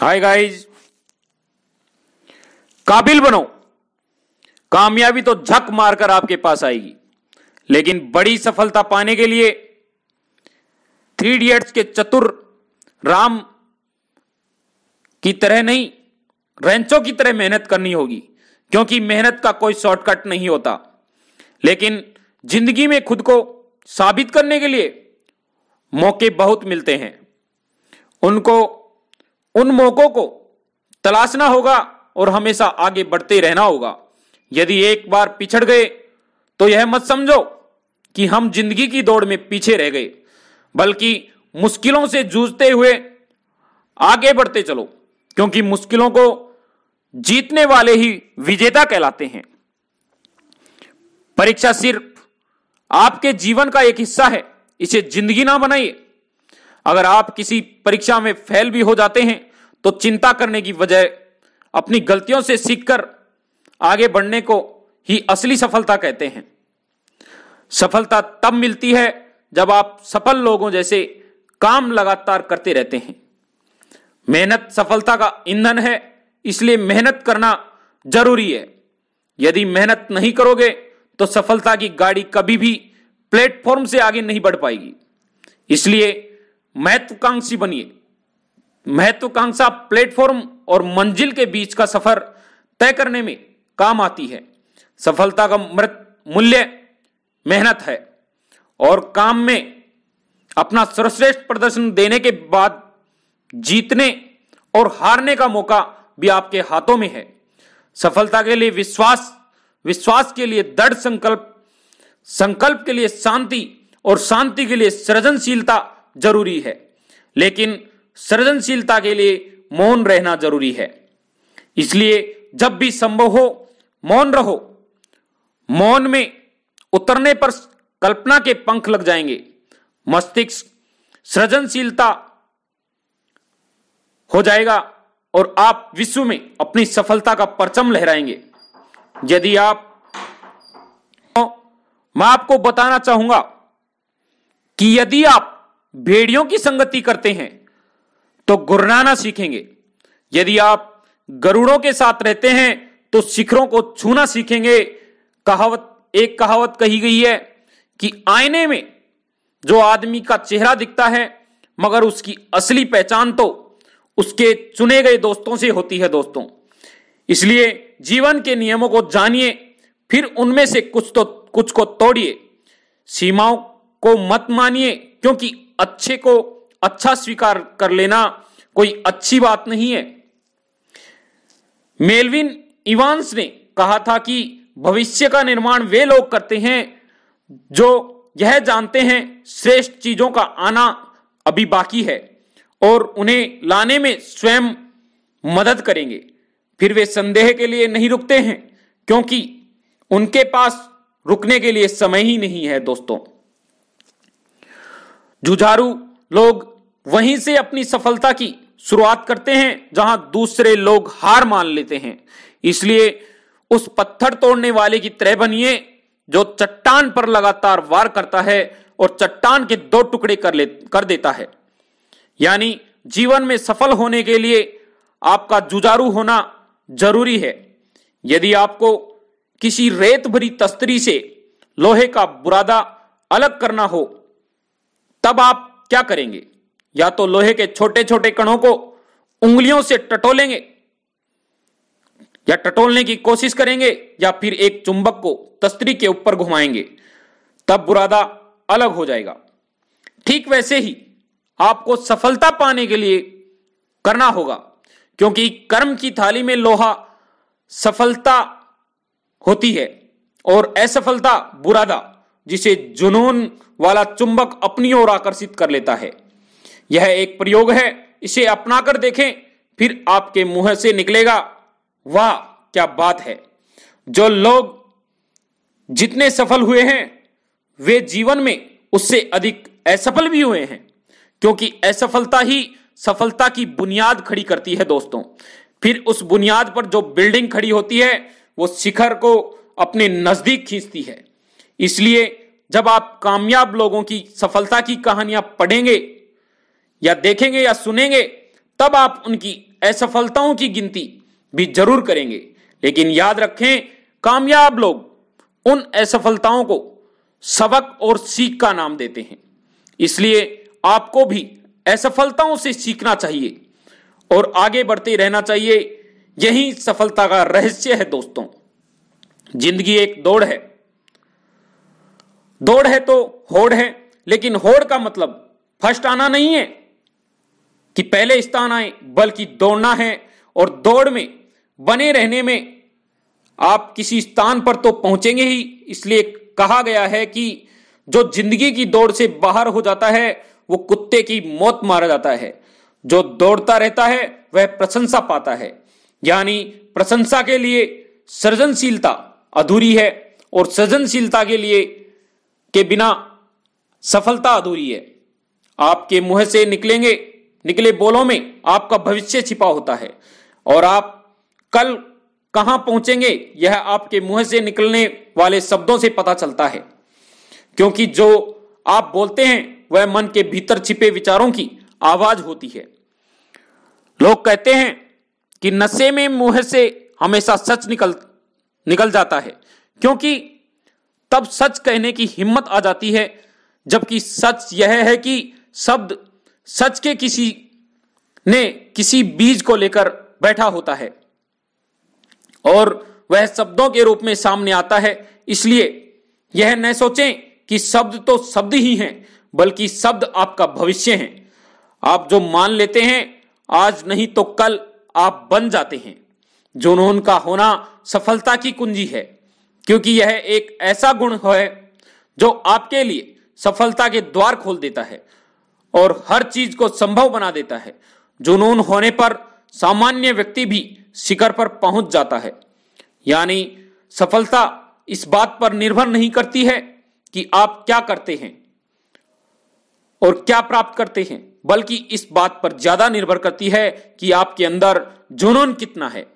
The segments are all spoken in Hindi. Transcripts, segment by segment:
हाय गाइस, काबिल बनो। कामयाबी तो झक मारकर आपके पास आएगी, लेकिन बड़ी सफलता पाने के लिए थ्री इडियट्स के चतुर राम की तरह नहीं, रेंचो की तरह मेहनत करनी होगी। क्योंकि मेहनत का कोई शॉर्टकट नहीं होता, लेकिन जिंदगी में खुद को साबित करने के लिए मौके बहुत मिलते हैं। उन मौकों को तलाशना होगा और हमेशा आगे बढ़ते रहना होगा। यदि एक बार पिछड़ गए तो यह मत समझो कि हम जिंदगी की दौड़ में पीछे रह गए, बल्कि मुश्किलों से जूझते हुए आगे बढ़ते चलो। क्योंकि मुश्किलों को जीतने वाले ही विजेता कहलाते हैं। परीक्षा सिर्फ आपके जीवन का एक हिस्सा है, इसे जिंदगी ना बनाइए। अगर आप किसी परीक्षा में फेल भी हो जाते हैं तो चिंता करने की बजाय अपनी गलतियों से सीखकर आगे बढ़ने को ही असली सफलता कहते हैं। सफलता तब मिलती है जब आप सफल लोगों जैसे काम लगातार करते रहते हैं। मेहनत सफलता का ईंधन है, इसलिए मेहनत करना जरूरी है। यदि मेहनत नहीं करोगे तो सफलता की गाड़ी कभी भी प्लेटफॉर्म से आगे नहीं बढ़ पाएगी। इसलिए महत्वाकांक्षी बनिए। महत्वाकांक्षा प्लेटफॉर्म और मंजिल के बीच का सफर तय करने में काम आती है। सफलता का मूल्य मेहनत है, और काम में अपना सर्वश्रेष्ठ प्रदर्शन देने के बाद जीतने और हारने का मौका भी आपके हाथों में है। सफलता के लिए विश्वास के लिए दृढ़ संकल्प के लिए शांति, और शांति के लिए सृजनशीलता जरूरी है। लेकिन सृजनशीलता के लिए मौन रहना जरूरी है। इसलिए जब भी संभव हो मौन रहो। मौन में उतरने पर कल्पना के पंख लग जाएंगे। मस्तिष्क सृजनशीलता हो जाएगा और आप विश्व में अपनी सफलता का परचम लहराएंगे। यदि मैं आपको बताना चाहूंगा कि यदि आप भेड़ियों की संगति करते हैं तो गुर्राना सीखेंगे। यदि आप गरुड़ों के साथ रहते हैं तो शिखरों को छूना सीखेंगे। एक कहावत कही गई है कि आईने में जो आदमी का चेहरा दिखता है, मगर उसकी असली पहचान तो उसके चुने गए दोस्तों से होती है दोस्तों। इसलिए जीवन के नियमों को जानिए, फिर उनमें से कुछ को तोड़िए। सीमाओं को मत मानिए, क्योंकि अच्छे को अच्छा स्वीकार कर लेना कोई अच्छी बात नहीं है। मेलविन इवांस ने कहा था कि भविष्य का निर्माण वे लोग करते हैं जो यह जानते हैं श्रेष्ठ चीजों का आना अभी बाकी है और उन्हें लाने में स्वयं मदद करेंगे। फिर वे संदेह के लिए नहीं रुकते हैं, क्योंकि उनके पास रुकने के लिए समय ही नहीं है दोस्तों। जुझारू लोग वहीं से अपनी सफलता की शुरुआत करते हैं जहां दूसरे लोग हार मान लेते हैं। इसलिए उस पत्थर तोड़ने वाले की तरह बनिए जो चट्टान पर लगातार वार करता है और चट्टान के दो टुकड़े कर देता है। यानी जीवन में सफल होने के लिए आपका जुझारू होना जरूरी है। यदि आपको किसी रेत भरी तस्तरी से लोहे का बुरादा अलग करना हो, तब आप क्या करेंगे? या तो लोहे के छोटे छोटे कणों को उंगलियों से टटोलेंगे या टटोलने की कोशिश करेंगे, या फिर एक चुंबक को तस्तरी के ऊपर घुमाएंगे, तब बुरादा अलग हो जाएगा। ठीक वैसे ही आपको सफलता पाने के लिए करना होगा, क्योंकि कर्म की थाली में लोहा सफलता होती है और असफलता बुरादा, जिसे जुनून वाला चुंबक अपनी ओर आकर्षित कर लेता है। यह एक प्रयोग है, इसे अपनाकर देखें, फिर आपके मुंह से निकलेगा, वाह क्या बात है। जो लोग जितने सफल हुए हैं वे जीवन में उससे अधिक असफल भी हुए हैं, क्योंकि असफलता ही सफलता की बुनियाद खड़ी करती है दोस्तों। फिर उस बुनियाद पर जो बिल्डिंग खड़ी होती है वो शिखर को अपने नजदीक खींचती है। इसलिए जब आप कामयाब लोगों की सफलता की कहानियां पढ़ेंगे या देखेंगे या सुनेंगे, तब आप उनकी असफलताओं की गिनती भी जरूर करेंगे। लेकिन याद रखें, कामयाब लोग उन असफलताओं को सबक और सीख का नाम देते हैं। इसलिए आपको भी असफलताओं से सीखना चाहिए और आगे बढ़ते रहना चाहिए। यही सफलता का रहस्य है दोस्तों। जिंदगी एक दौड़ है। दौड़ है तो होड़ है, लेकिन होड़ का मतलब फर्स्ट आना नहीं है कि पहले स्थान आए, बल्कि दौड़ना है। और दौड़ में बने रहने में आप किसी स्थान पर तो पहुंचेंगे ही। इसलिए कहा गया है कि जो जिंदगी की दौड़ से बाहर हो जाता है वो कुत्ते की मौत मारा जाता है। जो दौड़ता रहता है वह प्रशंसा पाता है। यानी प्रशंसा के लिए सृजनशीलता अधूरी है और सृजनशीलता के बिना सफलता अधूरी है। आपके मुंह से निकले बोलों में आपका भविष्य छिपा होता है और आप कल कहां पहुंचेंगे यह आपके मुंह से निकलने वाले शब्दों से पता चलता है। क्योंकि जो आप बोलते हैं वह मन के भीतर छिपे विचारों की आवाज होती है। लोग कहते हैं कि नशे में मुंह से हमेशा सच निकल जाता है, क्योंकि तब सच कहने की हिम्मत आ जाती है। जबकि सच यह है कि शब्द सच के किसी बीज को लेकर बैठा होता है और वह शब्दों के रूप में सामने आता है। इसलिए यह न सोचें कि शब्द तो शब्द ही हैं, बल्कि शब्द आपका भविष्य है। आप जो मान लेते हैं आज नहीं तो कल आप बन जाते हैं। जुनून का होना सफलता की कुंजी है, क्योंकि यह एक ऐसा गुण है जो आपके लिए सफलता के द्वार खोल देता है और हर चीज को संभव बना देता है। जुनून होने पर सामान्य व्यक्ति भी शिखर पर पहुंच जाता है। यानी सफलता इस बात पर निर्भर नहीं करती है कि आप क्या करते हैं और क्या प्राप्त करते हैं, बल्कि इस बात पर ज्यादा निर्भर करती है कि आपके अंदर जुनून कितना है।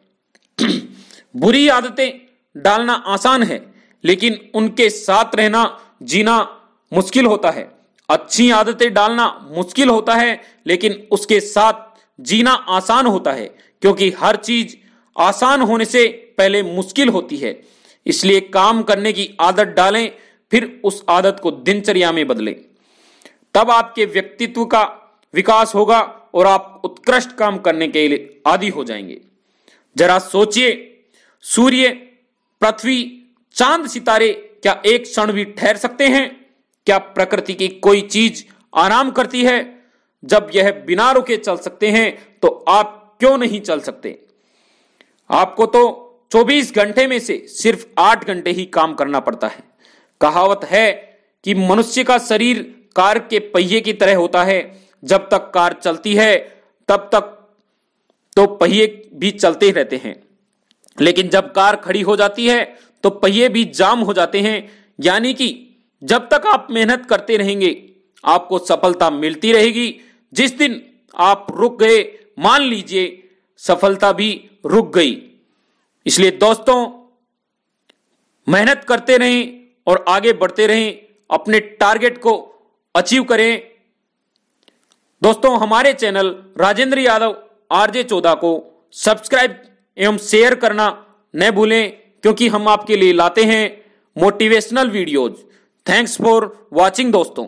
बुरी आदतें डालना आसान है, लेकिन उनके साथ रहना जीना मुश्किल होता है। अच्छी आदतें डालना मुश्किल होता है, लेकिन उसके साथ जीना आसान होता है, क्योंकि हर चीज आसान होने से पहले मुश्किल होती है। इसलिए काम करने की आदत डालें, फिर उस आदत को दिनचर्या में बदलें। तब आपके व्यक्तित्व का विकास होगा और आप उत्कृष्ट काम करने के लिए आदी हो जाएंगे। जरा सोचिए, सूर्य, पृथ्वी, चांद, सितारे क्या एक क्षण भी ठहर सकते हैं? क्या प्रकृति की कोई चीज आराम करती है? जब यह बिना रुके चल सकते हैं तो आप क्यों नहीं चल सकते? आपको तो 24 घंटे में से सिर्फ 8 घंटे ही काम करना पड़ता है। कहावत है कि मनुष्य का शरीर कार के पहिए की तरह होता है। जब तक कार चलती है तब तक तो पहिए भी चलते रहते हैं, लेकिन जब कार खड़ी हो जाती है तो पहिए भी जाम हो जाते हैं। यानी कि जब तक आप मेहनत करते रहेंगे आपको सफलता मिलती रहेगी। जिस दिन आप रुक गए, मान लीजिए सफलता भी रुक गई। इसलिए दोस्तों, मेहनत करते रहें और आगे बढ़ते रहें, अपने टारगेट को अचीव करें। दोस्तों, हमारे चैनल राजेंद्र यादव RJ 14 को सब्सक्राइब एवं शेयर करना न भूलें, क्योंकि हम आपके लिए लाते हैं motivational videos. Thanks for watching दोस्तों।